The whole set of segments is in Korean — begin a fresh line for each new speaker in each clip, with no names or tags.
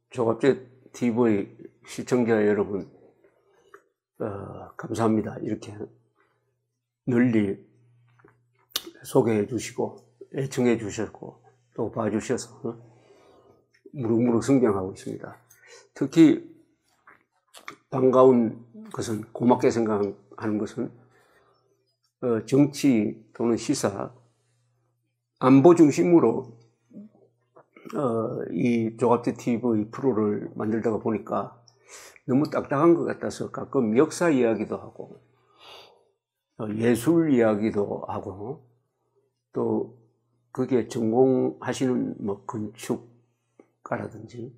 조갑제 TV 시청자 여러분, 감사합니다. 이렇게 널리 소개해 주시고, 애청해 주셨고, 또 봐주셔서 무럭무럭 성장하고 있습니다. 특히 반가운 것은, 고맙게 생각하는 것은, 정치 또는 시사, 안보 중심으로 이 조갑제 TV 프로를 만들다가 보니까 너무 딱딱한 것 같아서 가끔 역사 이야기도 하고 예술 이야기도 하고 또 그게 전공하시는 뭐 건축가라든지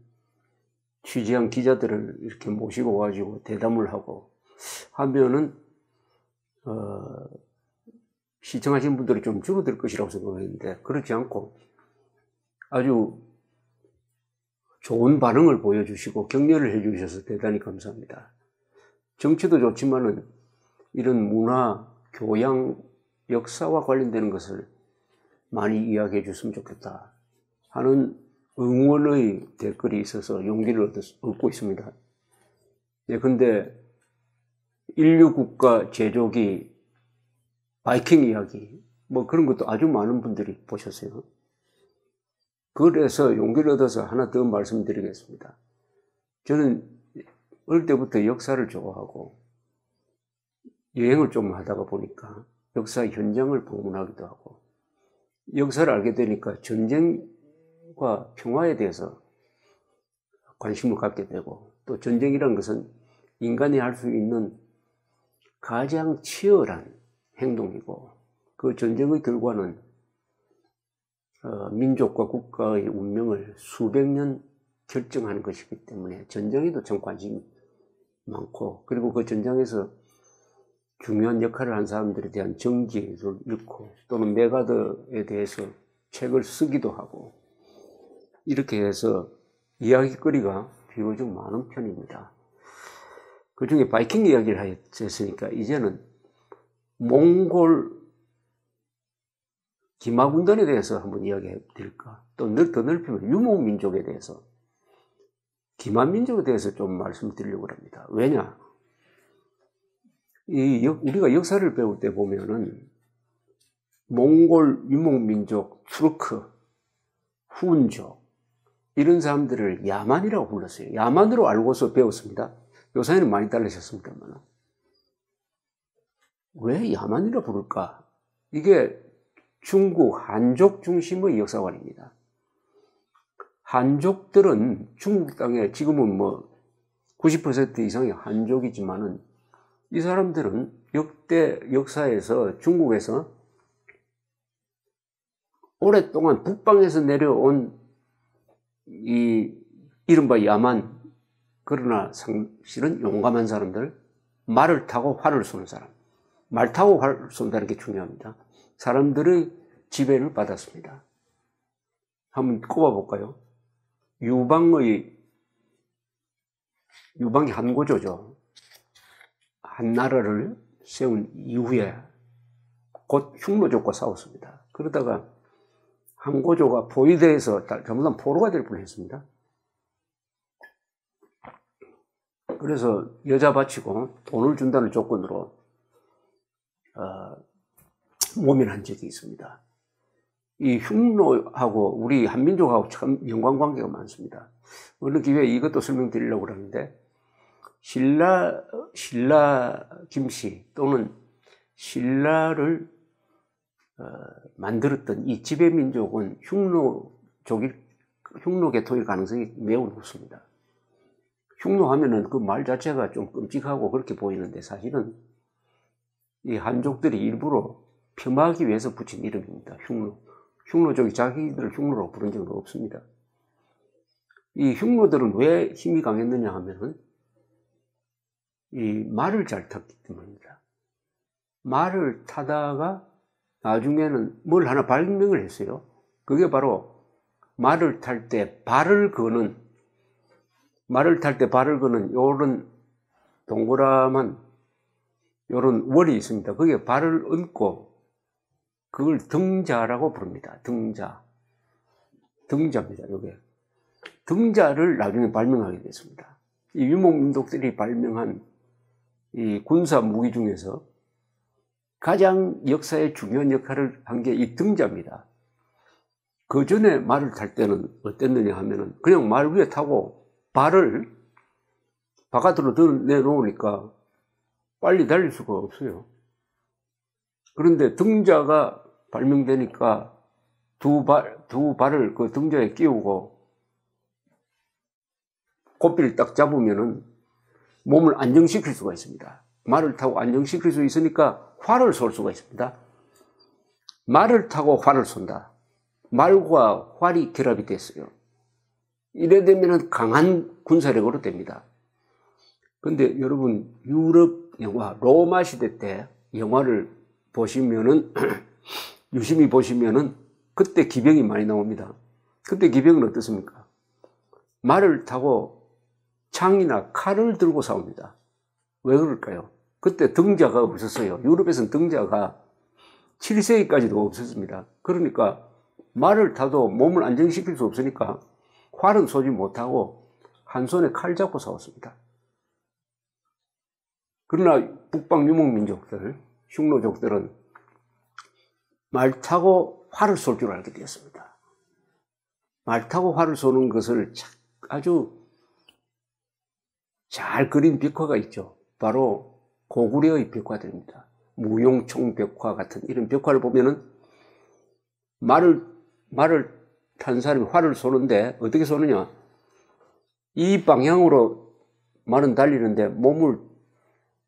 취재한 기자들을 이렇게 모시고 가지고 대담을 하고 하면은 시청하시는 분들이 좀 줄어들 것이라고 생각했는데 그렇지 않고 아주 좋은 반응을 보여주시고 격려를 해주셔서 대단히 감사합니다. 정치도 좋지만은 이런 문화, 교양, 역사와 관련되는 것을 많이 이야기해 줬으면 좋겠다 하는 응원의 댓글이 있어서 용기를 얻고 있습니다. 근데 인류국가 제조기, 바이킹 이야기, 뭐 그런 것도 아주 많은 분들이 보셨어요. 그래서 용기를 얻어서 하나 더 말씀드리겠습니다. 저는 어릴 때부터 역사를 좋아하고 여행을 좀 하다가 보니까 역사 현장을 방문하기도 하고 역사를 알게 되니까 전쟁과 평화에 대해서 관심을 갖게 되고 또 전쟁이라는 것은 인간이 할 수 있는 가장 치열한 행동이고 그 전쟁의 결과는 민족과 국가의 운명을 수백 년 결정하는 것이기 때문에 전쟁에도 참 관심이 많고 그리고 그 전쟁에서 중요한 역할을 한 사람들에 대한 정기를 읽고 또는 메가더에 대해서 책을 쓰기도 하고 이렇게 해서 이야기거리가 비교적 많은 편입니다. 그 중에 바이킹 이야기를 했으니까 이제는 몽골 기마군단에 대해서 한번 이야기해 드릴까? 또 더 넓히면 유목민족에 대해서, 기마민족에 대해서 좀 말씀드리려고 합니다. 왜냐? 우리가 역사를 배울 때 보면은 몽골 유목민족, 투르크, 훈족 이런 사람들을 야만이라고 불렀어요. 야만으로 알고서 배웠습니다. 요새는 많이 달라졌습니다만 왜 야만이라고 부를까? 이게 중국 한족 중심의 역사관입니다. 한족들은 중국 땅에 지금은 뭐 90% 이상이 한족이지만은 이 사람들은 역대 역사에서 중국에서 오랫동안 북방에서 내려온 이 이른바 야만, 그러나 사실은 용감한 사람들, 말을 타고 활을 쏘는 사람, 말 타고 활을 쏜다는 게 중요합니다. 사람들의 지배를 받았습니다. 한번 꼽아볼까요? 유방이 한고조죠. 한 나라를 세운 이후에 곧 흉노족과 싸웠습니다. 그러다가 한고조가 포위대에서 잘못하면 포로가 될 뻔했습니다. 그래서 여자 바치고 돈을 준다는 조건으로 모면한 적이 있습니다. 이 흉노하고 우리 한민족하고 참 연관관계가 많습니다. 어느 기회에 이것도 설명드리려고 하는데 신라 김씨 또는 신라를 만들었던 이 지배민족은 흉노 계통일 가능성이 매우 높습니다. 흉노하면은 그 말 자체가 좀 끔찍하고 그렇게 보이는데 사실은 이 한족들이 일부러 폄하하기 위해서 붙인 이름입니다. 흉노족이 자기들을 흉노라고 부른 적은 없습니다. 이 흉노들은 왜 힘이 강했느냐 하면은 이 말을 잘 탔기 때문입니다. 말을 타다가 나중에는 뭘 하나 발명을 했어요. 그게 바로 말을 탈 때 발을 거는 요런 동그라만 요런 월이 있습니다. 거기에 발을 얹고 그걸 등자라고 부릅니다. 등자입니다. 요게 등자를 나중에 발명하게 됐습니다. 이 유목민족들이 발명한 이 군사 무기 중에서 가장 역사에 중요한 역할을 한 게 이 등자입니다. 그 전에 말을 탈 때는 어땠느냐 하면은 그냥 말 위에 타고 발을 바깥으로 내놓으니까 빨리 달릴 수가 없어요. 그런데 등자가 발명되니까 두 발을 그 등자에 끼우고 고삐를 딱 잡으면은 몸을 안정시킬 수가 있습니다. 말을 타고 안정시킬 수 있으니까 활을 쏠 수가 있습니다. 말을 타고 활을 쏜다. 말과 활이 결합이 됐어요. 이래 되면은 강한 군사력으로 됩니다. 근데 여러분, 유럽 영화, 로마 시대 때 영화를 보시면은, 유심히 보시면은, 그때 기병이 많이 나옵니다. 그때 기병은 어떻습니까? 말을 타고 창이나 칼을 들고 싸웁니다. 왜 그럴까요? 그때 등자가 없었어요. 유럽에서는 등자가 7세기까지도 없었습니다. 그러니까 말을 타도 몸을 안정시킬 수 없으니까 활은 쏘지 못하고 한 손에 칼 잡고 싸웠습니다. 그러나 북방 유목민족들, 흉노족들은 말 타고 활을 쏠 줄 알게 되었습니다. 말 타고 활을 쏘는 것을 아주 잘 그린 벽화가 있죠. 바로 고구려의 벽화들입니다. 무용총 벽화 같은 이런 벽화를 보면은 말을 탄 사람이 활을 쏘는데 어떻게 쏘느냐? 이 방향으로 말은 달리는데 몸을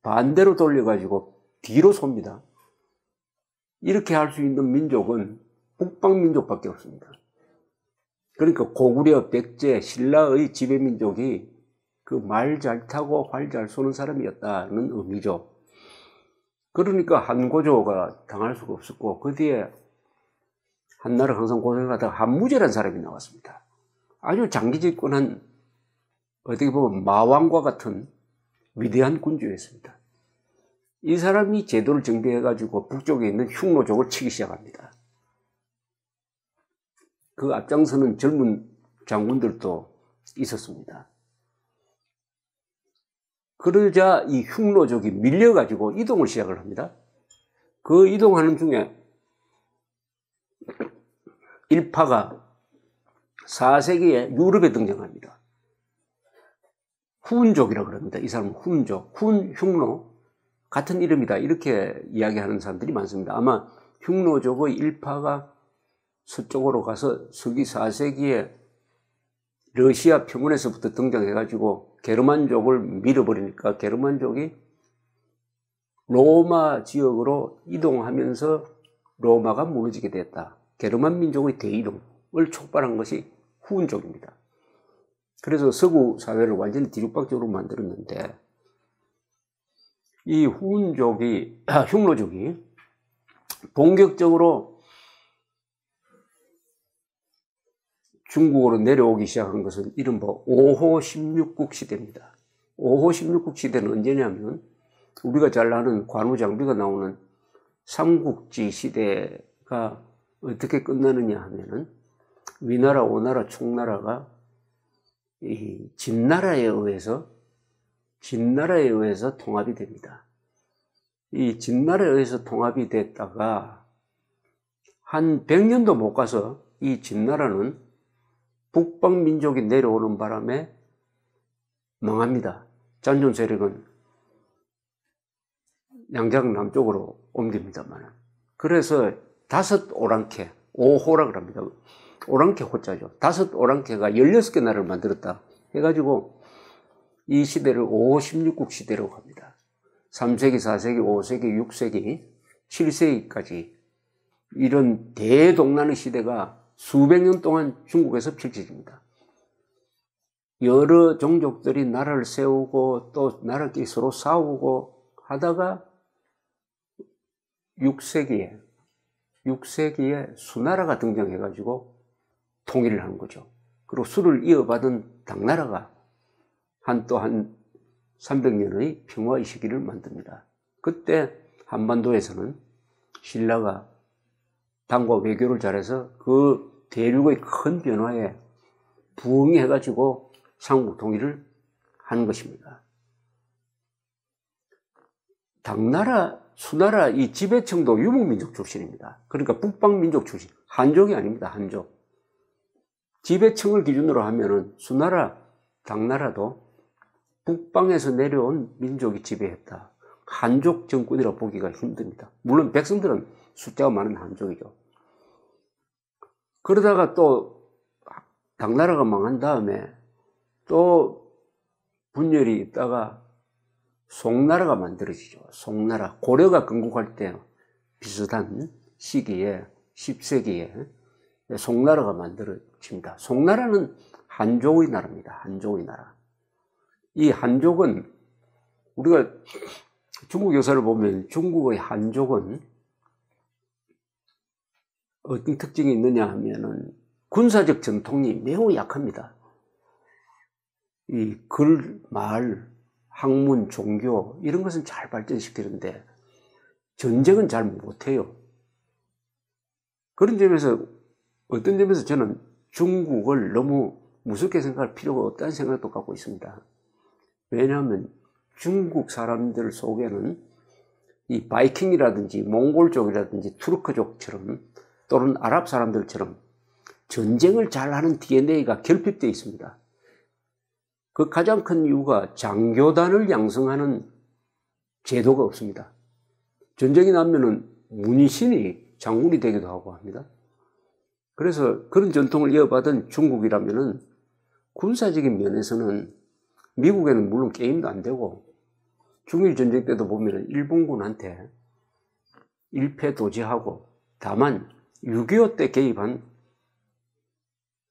반대로 돌려가지고 뒤로 쏩니다. 이렇게 할 수 있는 민족은 북방 민족밖에 없습니다. 그러니까 고구려, 백제, 신라의 지배민족이 그 말 잘 타고 활 잘 쏘는 사람이었다는 의미죠. 그러니까 한고조가 당할 수가 없었고 그 뒤에 한나라 항상 고생하다가 한무제라는 사람이 나왔습니다. 아주 장기 집권한 어떻게 보면 마왕과 같은 위대한 군주였습니다. 이 사람이 제도를 정비해가지고 북쪽에 있는 흉노족을 치기 시작합니다. 그 앞장서는 젊은 장군들도 있었습니다. 그러자 이 흉노족이 밀려가지고 이동을 시작을 합니다. 그 이동하는 중에 일파가 4세기에 유럽에 등장합니다. 훈족이라고 그럽니다. 이 사람은 훈족, 흉노 같은 이름이다 이렇게 이야기하는 사람들이 많습니다. 아마 흉노족의 일파가 서쪽으로 가서 서기 4세기에 러시아 평원에서부터 등장해가지고 게르만족을 밀어버리니까 게르만족이 로마 지역으로 이동하면서 로마가 무너지게 됐다. 게르만 민족의 대이동을 촉발한 것이 후운족입니다. 그래서 서구 사회를 완전히 뒤죽박죽으로 만들었는데 이 후운족이, 흉노족이 본격적으로 중국으로 내려오기 시작한 것은 이른바 5호 16국 시대입니다. 5호 16국 시대는 언제냐면 우리가 잘 아는 관우장비가 나오는 삼국지 시대가 어떻게 끝나느냐 하면은 위나라, 오나라, 총나라가 이 진나라에 의해서 통합이 됩니다. 이 진나라에 의해서 통합이 됐다가 한 100년도 못 가서 이 진나라는 북방 민족이 내려오는 바람에 망합니다. 잔존 세력은 양장 남쪽으로 옮깁니다만. 그래서 5 오랑캐, 5호라고 합니다. 오랑캐 호자죠. 5 오랑캐가 16개 나라를 만들었다 해가지고 이 시대를 5호 16국 시대라고 합니다. 3세기, 4세기, 5세기, 6세기, 7세기까지 이런 대동란의 시대가 수백 년 동안 중국에서 펼쳐집니다. 여러 종족들이 나라를 세우고 또 나라끼리 서로 싸우고 하다가 6세기에 수나라가 등장해가지고 통일을 한 거죠. 그리고 수를 이어받은 당나라가 한 300년의 평화의 시기를 만듭니다. 그때 한반도에서는 신라가 당과 외교를 잘해서 그 대륙의 큰 변화에 부응해가지고 삼국 통일을 하는 것입니다. 당나라, 수나라 이 지배층도 유목민족 출신입니다. 그러니까 북방민족 출신, 한족이 아닙니다. 한족. 지배층을 기준으로 하면은 수나라, 당나라도 북방에서 내려온 민족이 지배했다. 한족 정권이라고 보기가 힘듭니다. 물론 백성들은 숫자가 많은 한족이죠. 그러다가 또 당나라가 망한 다음에 또 분열이 있다가 송나라가 만들어지죠. 송나라. 고려가 건국할 때 비슷한 시기에 10세기에 송나라가 만들어집니다. 송나라는 한족의 나라입니다. 한족의 나라. 이 한족은 우리가 중국 역사를 보면 중국의 한족은 어떤 특징이 있느냐 하면은 군사적 전통이 매우 약합니다. 이 글, 말, 학문, 종교 이런 것은 잘 발전시키는데 전쟁은 잘 못해요. 그런 점에서 어떤 점에서 저는 중국을 너무 무섭게 생각할 필요가 없다는 생각도 갖고 있습니다. 왜냐하면 중국 사람들 속에는 이 바이킹이라든지 몽골족이라든지 투르크족처럼 또는 아랍 사람들처럼 전쟁을 잘하는 DNA가 결핍되어 있습니다. 그 가장 큰 이유가 장교단을 양성하는 제도가 없습니다. 전쟁이 나면은 문신이 장군이 되기도 하고 합니다. 그래서 그런 전통을 이어받은 중국이라면은 군사적인 면에서는 미국에는 물론 게임도 안 되고 중일 전쟁 때도 보면은 일본군한테 일패도지하고 다만 6.25 때 개입한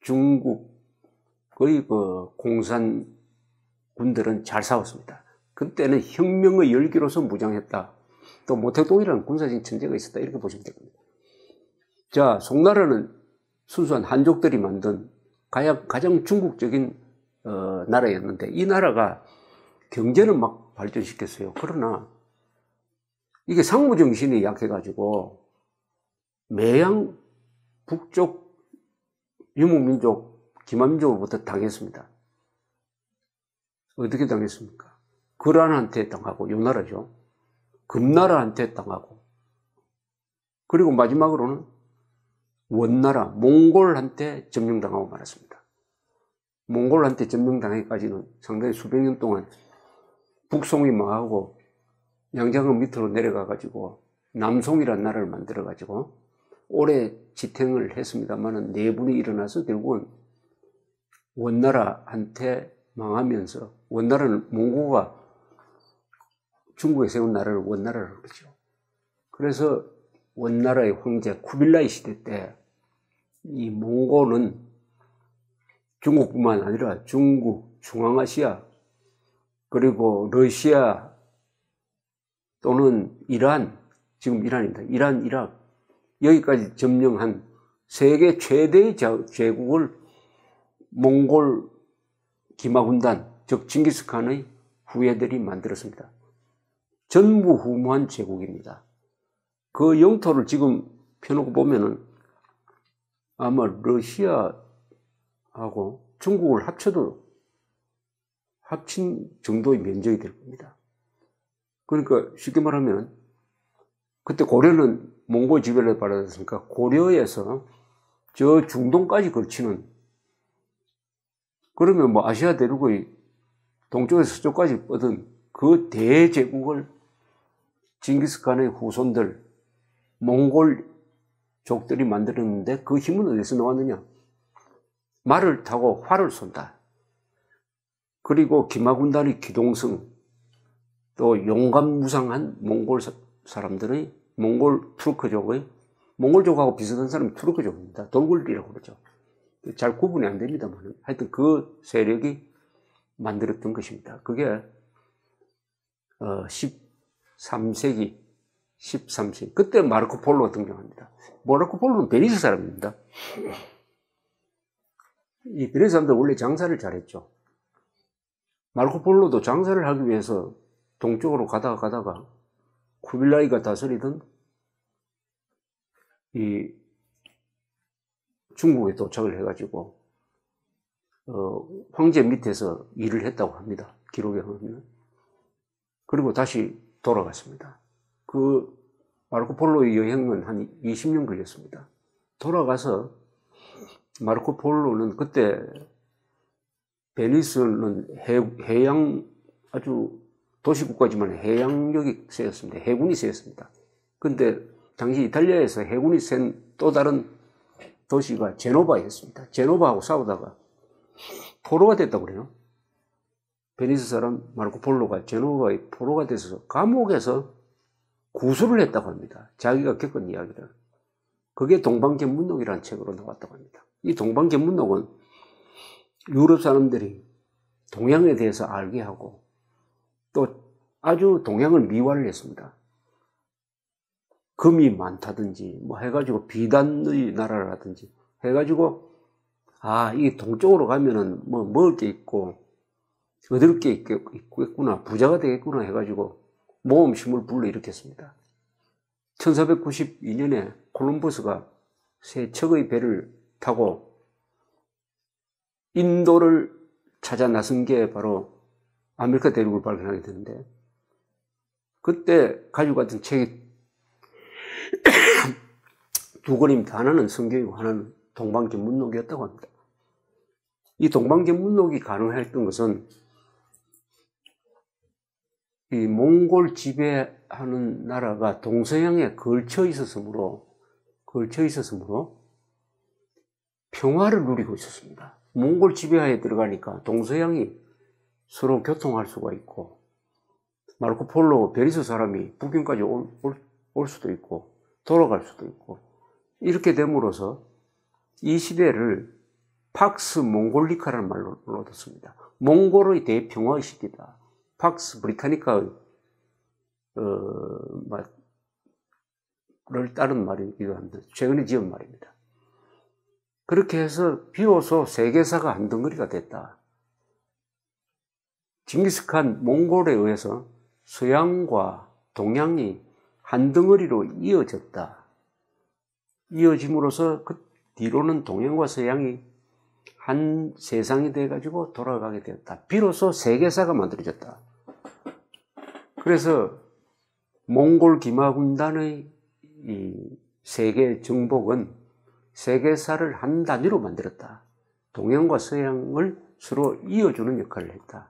중국의 그 공산군들은 잘 싸웠습니다. 그때는 혁명의 열기로서 무장했다. 또 모택동이라는 군사적인 천재가 있었다. 이렇게 보시면 됩니다. 자, 송나라는 순수한 한족들이 만든 가장 중국적인 나라였는데 이 나라가 경제는 막 발전시켰어요. 그러나 이게 상무정신이 약해가지고 매양 북쪽 유목민족, 기만민족으로부터 당했습니다. 어떻게 당했습니까? 거란한테 당하고, 요 나라죠. 금나라한테 당하고, 그리고 마지막으로는 원나라, 몽골한테 점령당하고 말았습니다. 몽골한테 점령당하기까지는 상당히 수백 년 동안 북송이 망하고 양장은 밑으로 내려가가지고 남송이라는 나라를 만들어가지고 오래 지탱을 했습니다만 내분이 일어나서 결국은 원나라한테 망하면서 원나라는 몽고가 중국에 세운 나라를 원나라라고 그러죠. 그래서 원나라의 황제 쿠빌라이 시대 때 이 몽고는 중국뿐만 아니라 중국, 중앙아시아, 그리고 러시아 또는 이란, 지금 이란입니다. 이란, 이rak 여기까지 점령한 세계 최대의 제국을 몽골 기마군단, 즉 징기스칸의 후예들이 만들었습니다. 전무후무한 제국입니다. 그 영토를 지금 펴놓고 보면은 아마 러시아하고 중국을 합쳐도 합친 정도의 면적이 될 겁니다. 그러니까 쉽게 말하면 그때 고려는 몽골 지배를 받았으니까 고려에서 저 중동까지 걸치는 그러면 뭐 아시아 대륙의 동쪽에서 서쪽까지 뻗은 그 대제국을 징기스칸의 후손들 몽골족들이 만들었는데 그 힘은 어디서 나왔느냐? 말을 타고 활을 쏜다. 그리고 기마군단의 기동성 또 용감무상한 몽골 사람들의 몽골 투르크족의 몽골족하고 비슷한 사람이 투르크족입니다. 돌굴이라고 그러죠. 잘 구분이 안 됩니다만 하여튼 그 세력이 만들었던 것입니다. 그게 13세기, 13세기 그때 마르코 폴로가 등장합니다. 마르코 폴로는 베니스 사람입니다. 이 베니스 사람들 원래 장사를 잘했죠. 마르코 폴로도 장사를 하기 위해서 동쪽으로 가다가 쿠빌라이가 다스리던 이 중국에 도착을 해가지고 황제 밑에서 일을 했다고 합니다. 기록에 보면. 그리고 다시 돌아갔습니다. 그 마르코 폴로의 여행은 한 20년 걸렸습니다. 돌아가서 마르코 폴로는 그때 베니스는 해양 아주 도시국가지만 해양력이 세였습니다. 해군이 세였습니다. 근데 당시 이탈리아에서 해군이 센 또 다른 도시가 제노바였습니다. 제노바하고 싸우다가 포로가 됐다고 그래요. 베니스 사람 마르코 폴로가 제노바의 포로가 돼서 감옥에서 구술을 했다고 합니다. 자기가 겪은 이야기를. 그게 동방견문록이라는 책으로 나왔다고 합니다. 이 동방견문록은 유럽 사람들이 동양에 대해서 알게 하고 또 아주 동양을 미화를 했습니다. 금이 많다든지 뭐 해가지고 비단의 나라라든지 해가지고 이 동쪽으로 가면은 뭐 먹을 게 있고 얻을 게 있겠구나, 부자가 되겠구나 해가지고 모험심을 불러일으켰습니다. 1492년에 콜럼버스가 세 척의 배를 타고 인도를 찾아 나선 게 바로 아메리카 대륙을 발견하게 되는데, 그때 가지고 갔던 책이 두 권입니다. 하나는 성경이고 하나는 동방견문록이었다고 합니다. 이 동방견문록이 가능했던 것은 이 몽골 지배하는 나라가 동서양에 걸쳐 있었으므로 평화를 누리고 있었습니다. 몽골 지배하에 들어가니까 동서양이 서로 교통할 수가 있고, 마르코 폴로 베니스 사람이 북경까지 올 수도 있고 돌아갈 수도 있고, 이렇게 됨으로써 이 시대를 팍스 몽골리카라는 말로 얻었습니다. 몽골의 대평화의 시기다. 팍스 브리타니카의 를 따른 말이기도 합니다. 최근에 지은 말입니다. 그렇게 해서 비로소 세계사가 한 덩어리가 됐다. 징기스칸 몽골에 의해서 서양과 동양이 한 덩어리로 이어졌다. 이어짐으로써 그 뒤로는 동양과 서양이 한 세상이 돼가지고 돌아가게 되었다. 비로소 세계사가 만들어졌다. 그래서 몽골 기마군단의 이 세계 정복은 세계사를 한 단위로 만들었다. 동양과 서양을 서로 이어주는 역할을 했다.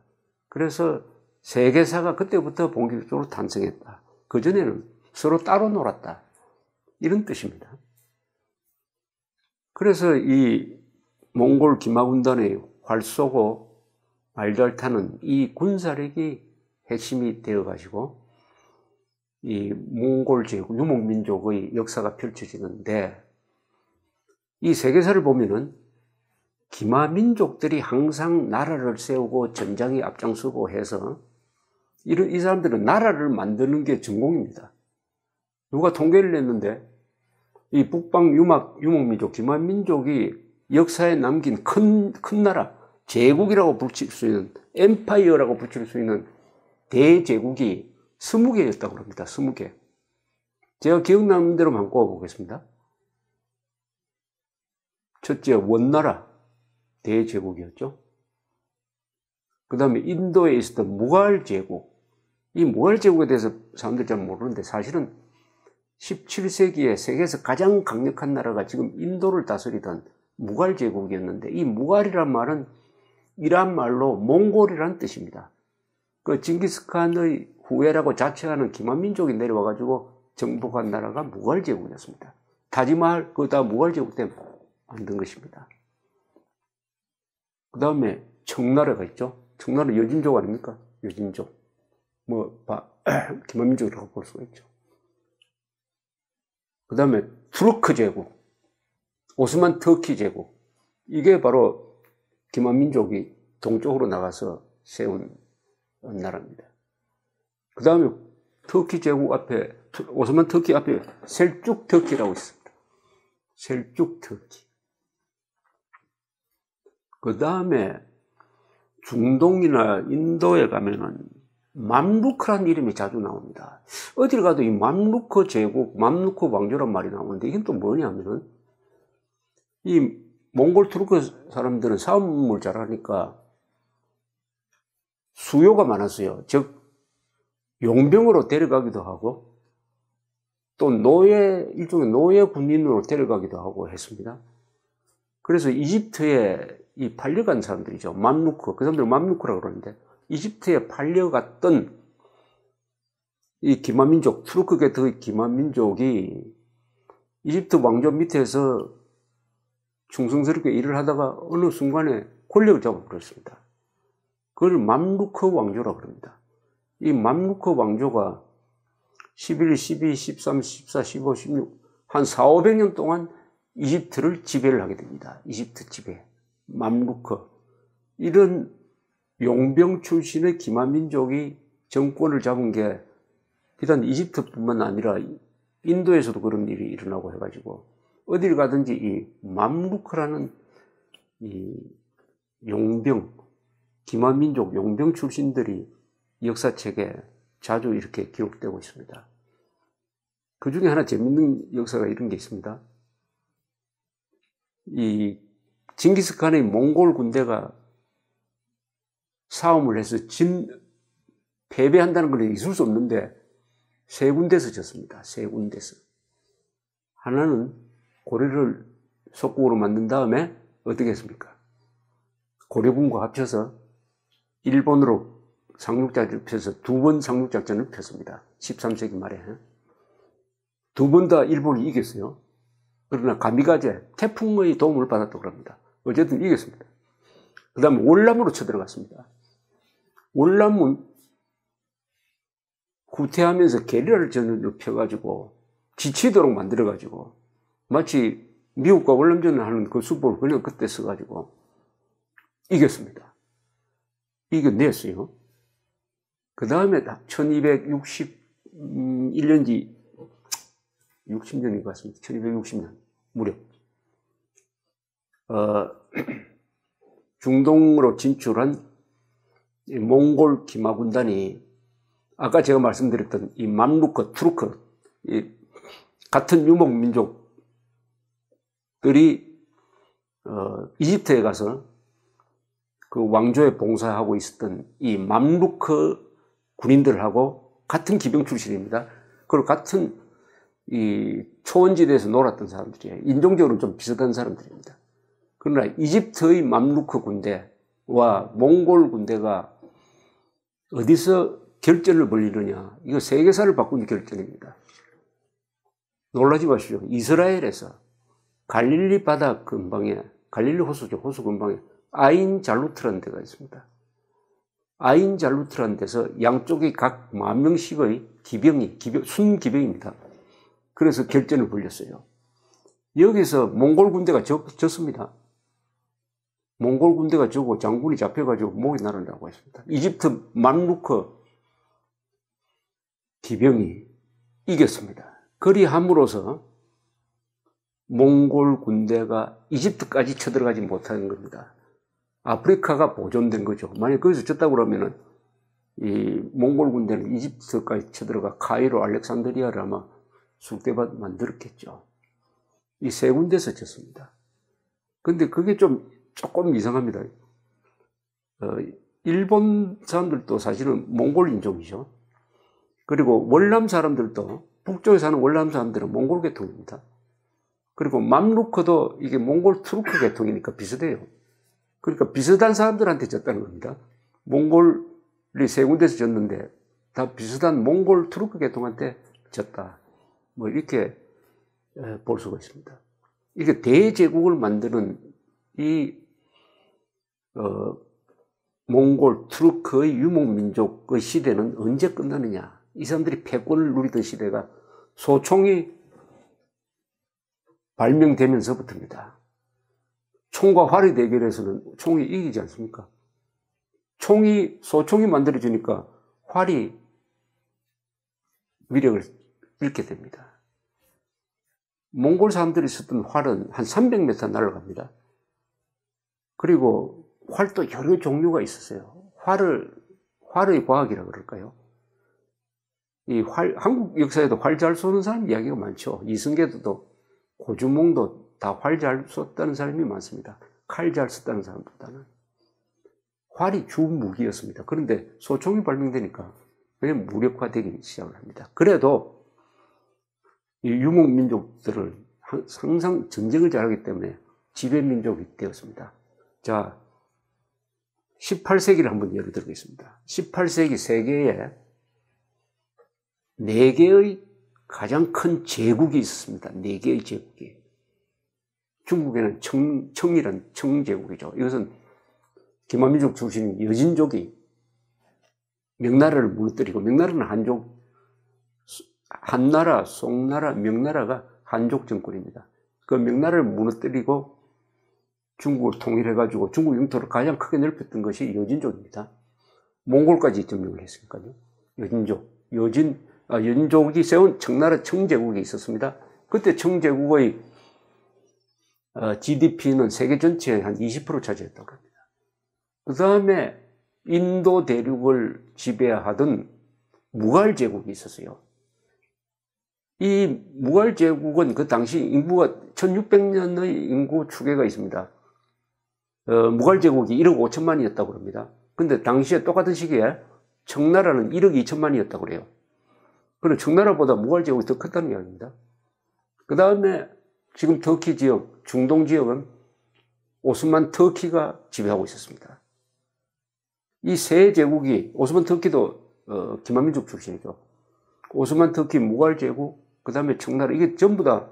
그래서 세계사가 그때부터 본격적으로 탄생했다. 그전에는 서로 따로 놀았다. 이런 뜻입니다. 그래서 이 몽골 기마군단의 활 쏘고 말잘 타는 이 군사력이 핵심이 되어가지고 이 몽골 제국, 유목민족의 역사가 펼쳐지는데, 이 세계사를 보면은 기마민족들이 항상 나라를 세우고 전장에 앞장서고 해서 이 사람들은 나라를 만드는 게 전공입니다. 누가 통계를 냈는데 이 북방 유목민족, 기마민족이 역사에 남긴 큰 나라, 제국이라고 붙일 수 있는, 엠파이어라고 붙일 수 있는 대제국이 20개였다고 합니다. 20개. 제가 기억나는 대로만 꼽아보겠습니다. 첫째, 원나라 대제국이었죠. 그 다음에 인도에 있었던 무갈제국. 이 무갈제국에 대해서 사람들이 잘 모르는데, 사실은 17세기에 세계에서 가장 강력한 나라가 지금 인도를 다스리던 무갈제국이었는데, 이 무갈이란 말은 이란 말로 몽골이란 뜻입니다. 그 징기스칸의 후예라고 자처하는 기만민족이 내려와가지고 정복한 나라가 무갈제국이었습니다. 타지마할, 그거 다 무갈제국 때문에 만든 것입니다. 그 다음에 청나라가 있죠. 청나라 여진족 아닙니까? 여진족. 기만민족이라고 볼 수가 있죠. 그 다음에 투르크 제국, 오스만 터키 제국. 이게 바로 기만민족이 동쪽으로 나가서 세운 나라입니다. 그 다음에 터키 제국 앞에, 오스만 터키 앞에 셀쭉 터키라고 있습니다. 셀쭉 터키. 그 다음에 중동이나 인도에 가면은 맘루크라는 이름이 자주 나옵니다. 어딜 가도 이 맘루크 제국, 맘루크 왕조란 말이 나오는데, 이게 또 뭐냐면은 이 몽골 투르크 사람들은 싸움을 잘하니까 수요가 많았어요. 즉 용병으로 데려가기도 하고 또 일종의 노예 군인으로 데려가기도 하고 했습니다. 그래서 이집트에 이 팔려간 사람들이죠. 맘루크, 그 사람들은 맘루크라고 그러는데 이집트에 팔려갔던 이 기마민족, 투르크 계통의 기마민족이 이집트 왕조 밑에서 충성스럽게 일을 하다가 어느 순간에 권력을 잡아버렸습니다. 그걸 맘루크 왕조라고 합니다. 이 맘루크 왕조가 11, 12, 13, 14, 15, 16, 한 4, 500년 동안 이집트를 지배를 하게 됩니다. 이집트 지배. 맘루크. 이런 용병 출신의 기마민족이 정권을 잡은 게 비단 이집트뿐만 아니라 인도에서도 그런 일이 일어나고 해가지고 어딜 가든지 이 맘루크라는 이 용병, 기마민족 용병 출신들이 역사책에 자주 이렇게 기록되고 있습니다. 그 중에 하나 재밌는 역사가 이런 게 있습니다. 이 징기스칸의 몽골 군대가 싸움을 해서 패배한다는 건 있을 수 없는데 세 군데서 졌습니다. 세 군데서. 하나는 고려를 속국으로 만든 다음에 어떻게 했습니까? 고려군과 합쳐서 일본으로 상륙작전을 펴서 두 번 상륙작전을 폈습니다. 13세기 말에. 두 번 다 일본이 이겼어요. 그러나 가미가제, 태풍의 도움을 받았다고 합니다. 어쨌든 이겼습니다. 그 다음에 월남으로 쳐들어갔습니다. 월남은 후퇴하면서 게리라전을 펴가지고 지치도록 만들어가지고 마치 미국과 월남전을 하는 그 수법을 그냥 그때 써가지고 이겼습니다. 이겨냈어요. 그 다음에 1261년지 60년인 것 같습니다. 1260년 무렵 중동으로 진출한 몽골 기마군단이 아까 제가 말씀드렸던 이 맘루크, 투르크 이 같은 유목민족들이 이집트에 가서 그 왕조에 봉사하고 있었던 이 맘루크 군인들하고 같은 기병 출신입니다. 그리고 같은 이 초원지대에서 놀았던 사람들이에요. 인종적으로 좀 비슷한 사람들입니다. 그러나 이집트의 맘루크 군대와 몽골 군대가 어디서 결전을 벌이느냐. 이거 세계사를 바꾸는 결전입니다. 놀라지 마시오. 이스라엘에서 갈릴리 바다 근방에, 갈릴리 호수죠. 호수 근방에 아인 잘루트라는 데가 있습니다. 아인 잘루트라는 데서 양쪽이 각 10,000명씩의 순기병입니다. 그래서 결전을 벌였어요. 여기서 몽골 군대가 졌습니다. 몽골 군대가 졌고 장군이 잡혀가지고 목이 나른다고 했습니다. 이집트 맘루크 기병이 이겼습니다. 그리함으로써 몽골 군대가 이집트까지 쳐들어가지 못하는 겁니다. 아프리카가 보존된 거죠. 만약 거기서 졌다고 그러면은 이 몽골 군대는 이집트까지 쳐들어가 카이로, 알렉산드리아를 아마 쑥대밭 만들었겠죠. 이 세 군데서 졌습니다. 근데 그게 조금 이상합니다. 일본 사람들도 사실은 몽골 인종이죠. 그리고 월남 사람들도, 북쪽에 사는 월남 사람들은 몽골 계통입니다. 그리고 맘루크도 이게 몽골 투르크 계통이니까 비슷해요. 그러니까 비슷한 사람들한테 졌다는 겁니다. 몽골이 세 군데서 졌는데 다 비슷한 몽골 투르크 계통한테 졌다. 뭐 이렇게 볼 수가 있습니다. 이게 대제국을 만드는 이 몽골 투르크의 유목민족의 시대는 언제 끝나느냐. 이 사람들이 패권을 누리던 시대가 소총이 발명되면서부터입니다. 총과 활의 대결에서는 총이 이기지 않습니까? 소총이 만들어지니까 활이 위력을 잃게 됩니다. 몽골 사람들이 썼던 활은 한 300m 날아갑니다. 그리고 활도 여러 종류가 있었어요. 활의 과학이라 그럴까요? 한국 역사에도 활 잘 쏘는 사람 이야기가 많죠. 이승계도 고주몽도 다 활 잘 쏘았다는 사람이 많습니다. 칼 잘 썼다는 사람보다는. 활이 주 무기였습니다. 그런데 소총이 발명되니까 그냥 무력화되기 시작을 합니다. 그래도 이 유목민족들은 항상 전쟁을 잘하기 때문에 지배민족이 되었습니다. 자, 18세기를 한번 예를 들겠습니다. 18세기 세계에 4개의 가장 큰 제국이 있었습니다. 4개의 제국이. 중국에는 청이란 청제국이죠. 이것은 기만민족 출신인 여진족이 명나라를 무너뜨리고, 명나라는 한나라, 송나라, 명나라가 한족 정권입니다. 그 명나라를 무너뜨리고 중국을 통일해가지고 중국 영토를 가장 크게 넓혔던 것이 여진족입니다. 몽골까지 점령을 했으니까요. 여진족이 세운 청나라 청제국이 있었습니다. 그때 청제국의 GDP는 세계 전체의 한 20% 차지했다고 합니다. 그 다음에 인도 대륙을 지배하던 무갈 제국이 있었어요. 이 무갈 제국은 그 당시 인구가 1600년의 인구 추계가 있습니다. 무갈 제국이 1억 5천만이었다고 합니다. 근데 당시에 똑같은 시기에 청나라는 1억 2천만이었다고 그래요. 그럼 청나라보다 무갈 제국이 더 컸다는 이야기입니다. 그 다음에 지금 터키 지역, 중동 지역은 오스만 터키가 지배하고 있었습니다. 이 세 제국이, 오스만 터키도 기만민족 출신이죠. 오스만 터키, 무갈 제국, 그 다음에 청나라, 이게 전부 다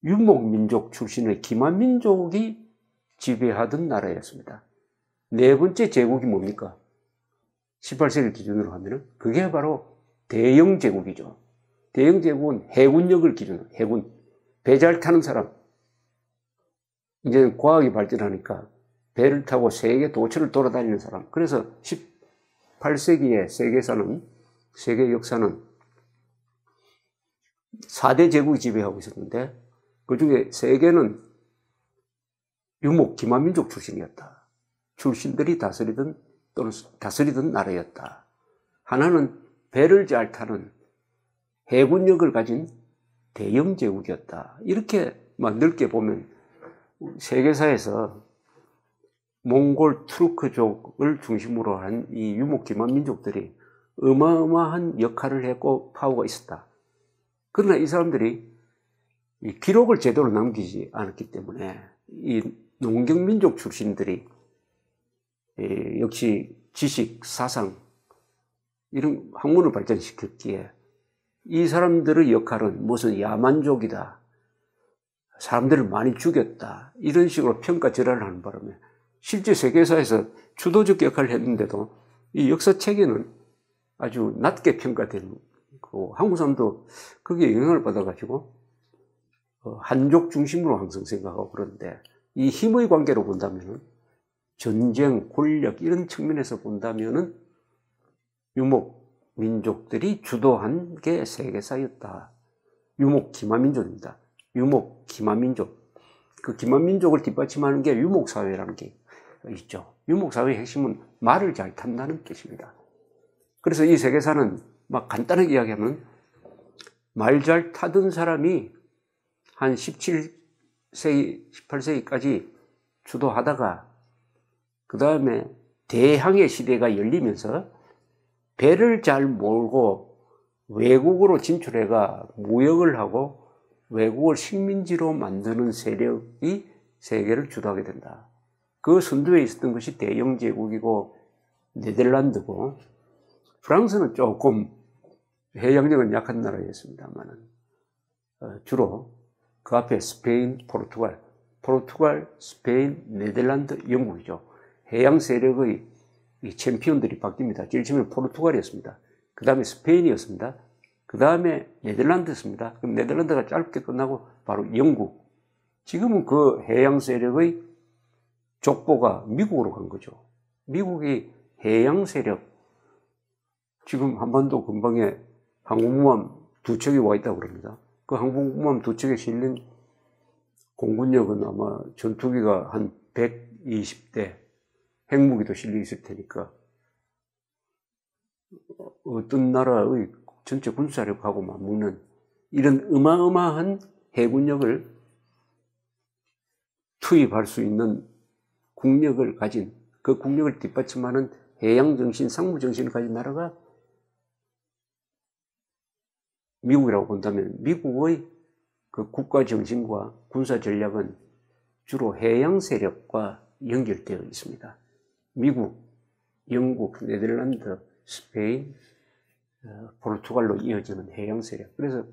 유목민족 출신의 기만민족이 지배하던 나라였습니다. 네 번째 제국이 뭡니까? 18세기 기준으로 하면은 그게 바로 대영제국이죠. 대영제국은 해군력을 기준으로, 해군, 배 잘 타는 사람. 이제 과학이 발전하니까 배를 타고 세계 도처를 돌아다니는 사람. 그래서 18세기의 세계 역사는 4대 제국이 지배하고 있었는데, 그 중에 3개는 유목 기만민족 출신이었다. 출신들이 다스리던 나라였다. 하나는 배를 잘 타는 해군력을 가진 대영 제국이었다. 이렇게 넓게 보면 세계사에서 몽골 투르크족을 중심으로 한 이 유목 기만민족들이 어마어마한 역할을 했고 파워가 있었다. 그러나 이 사람들이 이 기록을 제대로 남기지 않았기 때문에 이 농경민족 출신들이 역시 지식, 사상 이런 학문을 발전시켰기에 이 사람들의 역할은 무슨 야만족이다, 사람들을 많이 죽였다, 이런 식으로 평가절하를 하는 바람에 실제 세계사에서 주도적 역할을 했는데도 이 역사책에는 아주 낮게 평가되는 거고, 한국 사람도 거기에 영향을 받아가지고 한족 중심으로 항상 생각하고, 그런데 이 힘의 관계로 본다면은 전쟁, 권력 이런 측면에서 본다면은 유목 민족들이 주도한 게 세계사였다. 유목 기만민족입니다. 유목 기만민족. 그 기만민족을 뒷받침하는 게 유목사회라는 게 있죠. 유목사회의 핵심은 말을 잘 탄다는 뜻입니다. 그래서 이 세계사는 막 간단하게 이야기하면 말 잘 타던 사람이 한 17세기, 18세기까지 주도하다가 그 다음에 대항해 시대가 열리면서 배를 잘 몰고 외국으로 진출해가 무역을 하고 외국을 식민지로 만드는 세력이 세계를 주도하게 된다. 그 선두에 있었던 것이 대영제국이고 네덜란드고, 프랑스는 조금 해양력은 약한 나라였습니다만 주로 그 앞에 스페인, 포르투갈, 스페인, 네덜란드, 영국이죠. 해양 세력의 이 챔피언들이 바뀝니다. 제일 처음에 포르투갈이었습니다. 그 다음에 스페인이었습니다. 그 다음에 네덜란드였습니다. 그럼 네덜란드가 짧게 끝나고 바로 영국. 지금은 그 해양 세력의 족보가 미국으로 간 거죠. 미국이 해양 세력, 지금 한반도 근방에 항공모함 2척이 와 있다고 그럽니다. 그 항공모함 2척에 실린 공군력은 아마 전투기가 한 120대, 핵무기도 실려 있을 테니까 어떤 나라의 전체 군사력하고 맞먹는 이런 어마어마한 해군력을 투입할 수 있는 국력을 가진, 그 국력을 뒷받침하는 해양정신, 상무정신을 가진 나라가 미국이라고 본다면 미국의 그 국가정신과 군사전략은 주로 해양 세력과 연결되어 있습니다. 미국, 영국, 네덜란드, 스페인, 포르투갈로 이어지는 해양 세력. 그래서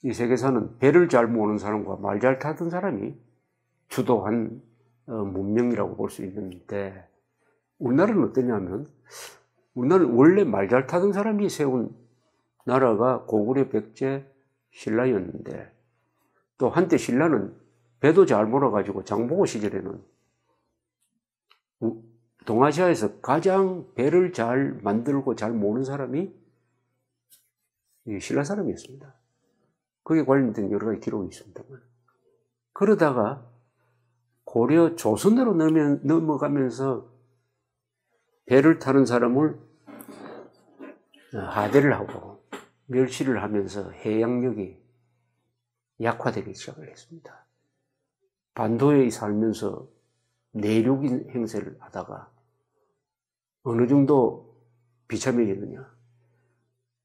이 세계사는 배를 잘 모는 사람과 말 잘 타던 사람이 주도한 문명이라고 볼 수 있는데, 우리나라는 어떠냐면, 우리나라는 원래 말 잘 타던 사람이 세운 나라가 고구려, 백제, 신라였는데, 또 한때 신라는 배도 잘 몰아가지고 장보고 시절에는 동아시아에서 가장 배를 잘 만들고 잘 모는 사람이 신라 사람이었습니다. 그에 관련된 여러 가지 기록이 있습니다만, 그러다가 고려 조선으로 넘어가면서 배를 타는 사람을 하대를 하고 멸시를 하면서 해양력이 약화되기 시작을 했습니다. 반도에 살면서 내륙인 행세를 하다가 어느 정도 비참해졌느냐.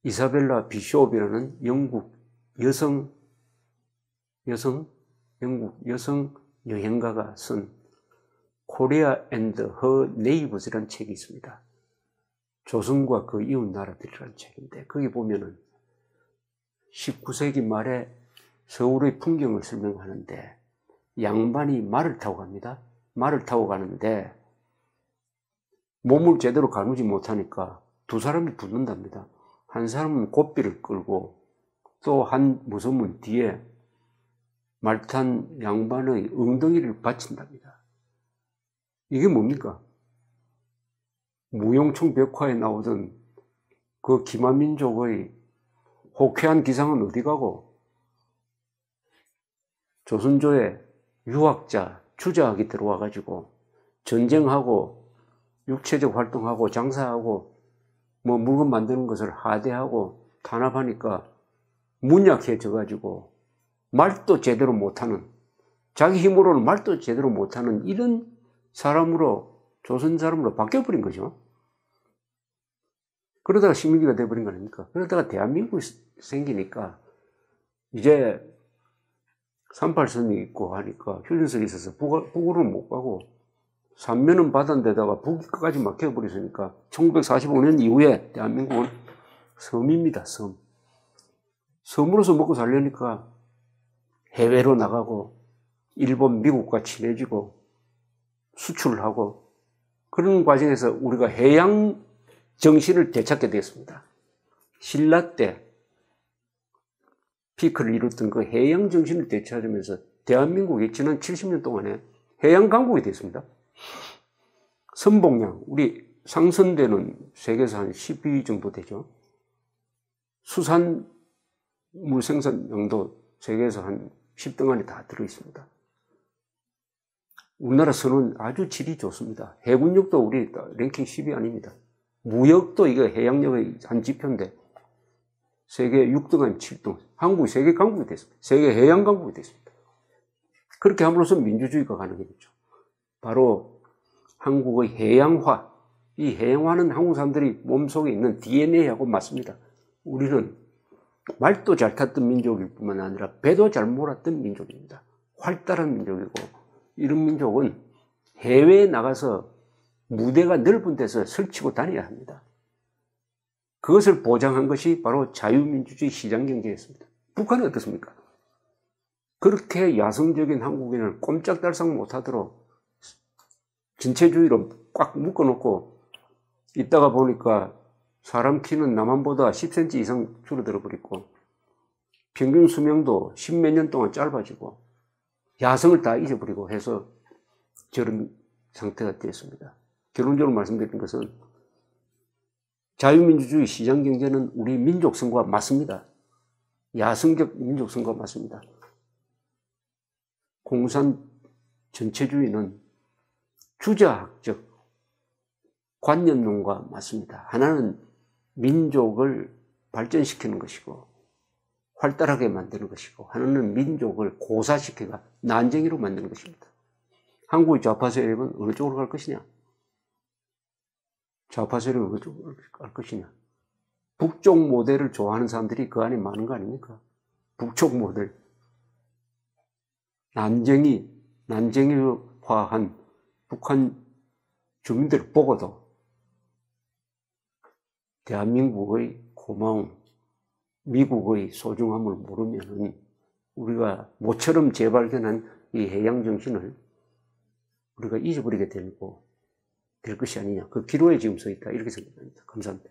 이사벨라 비숍이라는 영국 여성 여행가가 쓴 코리아 앤드 허 네이버즈라는 책이 있습니다. 조선과 그 이웃 나라들이라는 책인데, 거기 보면은 19세기 말에 서울의 풍경을 설명하는데, 양반이 말을 타고 갑니다. 말을 타고 가는데 몸을 제대로 가누지 못하니까 두 사람이 붙는답니다. 한 사람은 고삐를 끌고 또 한 무소문 뒤에 말탄 양반의 엉덩이를 받친답니다. 이게 뭡니까? 무용총 벽화에 나오던 그 기마민족의 호쾌한 기상은 어디 가고 조선조에 유학자, 주자학이 들어와가지고 전쟁하고 육체적 활동하고 장사하고 뭐 물건 만드는 것을 하대하고 탄압하니까 문약해져가지고 말도 제대로 못하는, 자기 힘으로는 말도 제대로 못하는 이런 사람으로, 조선 사람으로 바뀌어버린 거죠. 그러다가 식민지가 돼버린 거 아닙니까? 그러다가 대한민국이 생기니까 이제 38선이 있고 하니까 휴전선이 있어서 북으로 못 가고 삼면은 바다인데다가 북이 끝까지 막혀버렸으니까 1945년 이후에 대한민국은 섬입니다. 섬으로서 먹고 살려니까 해외로 나가고 일본, 미국과 친해지고 수출을 하고, 그런 과정에서 우리가 해양 정신을 되찾게 됐습니다. 신라 때 피크를 이뤘던 그 해양 정신을 되찾으면서 대한민국이 지난 70년 동안에 해양 강국이 됐습니다. 선봉량, 우리 상선대는 세계에서 한 10위 정도 되죠. 수산물 생산량도 세계에서 한 10등 안에 다 들어있습니다. 우리나라 선은 아주 질이 좋습니다. 해군력도 우리 랭킹 10위 아닙니다. 무역도 이거 해양력의 한 지표인데 세계 6등 아니면 7등. 한국이 세계 강국이 됐습니다. 세계 해양 강국이 됐습니다. 그렇게 함으로써 민주주의가 가능해졌죠. 바로 한국의 해양화, 이 해양화는 한국 사람들이 몸속에 있는 DNA하고 맞습니다. 우리는 말도 잘 탔던 민족일 뿐만 아니라 배도 잘 몰았던 민족입니다. 활달한 민족이고, 이런 민족은 해외에 나가서 무대가 넓은 데서 설치고 다녀야 합니다. 그것을 보장한 것이 바로 자유민주주의 시장경제였습니다. 북한은 어떻습니까? 그렇게 야성적인 한국인을 꼼짝달싹 못하도록 전체주의로 꽉 묶어놓고 있다가 보니까 사람 키는 남한보다 10cm 이상 줄어들어 버리고 평균 수명도 10몇 년 동안 짧아지고 야성을 다 잊어버리고 해서 저런 상태가 되었습니다. 결론적으로 말씀드린 것은 자유민주주의 시장경제는 우리 민족성과 맞습니다. 야성적 민족성과 맞습니다. 공산 전체주의는 주자학적 관념론과 맞습니다. 하나는 민족을 발전시키는 것이고 활달하게 만드는 것이고, 하나는 민족을 고사시키고 난쟁이로 만드는 것입니다. 한국의 좌파 세력은 어느 쪽으로 갈 것이냐? 좌파 세력은 어느 쪽으로 갈 것이냐? 북쪽 모델을 좋아하는 사람들이 그 안에 많은 거 아닙니까? 북쪽 모델. 난쟁이화한 북한 주민들을 보고도 대한민국의 고마움, 미국의 소중함을 모르면은 우리가 모처럼 재발견한 이 해양 정신을 우리가 잊어버리게 될 것이 아니냐. 그 기로에 지금 서 있다. 이렇게 생각합니다. 감사합니다.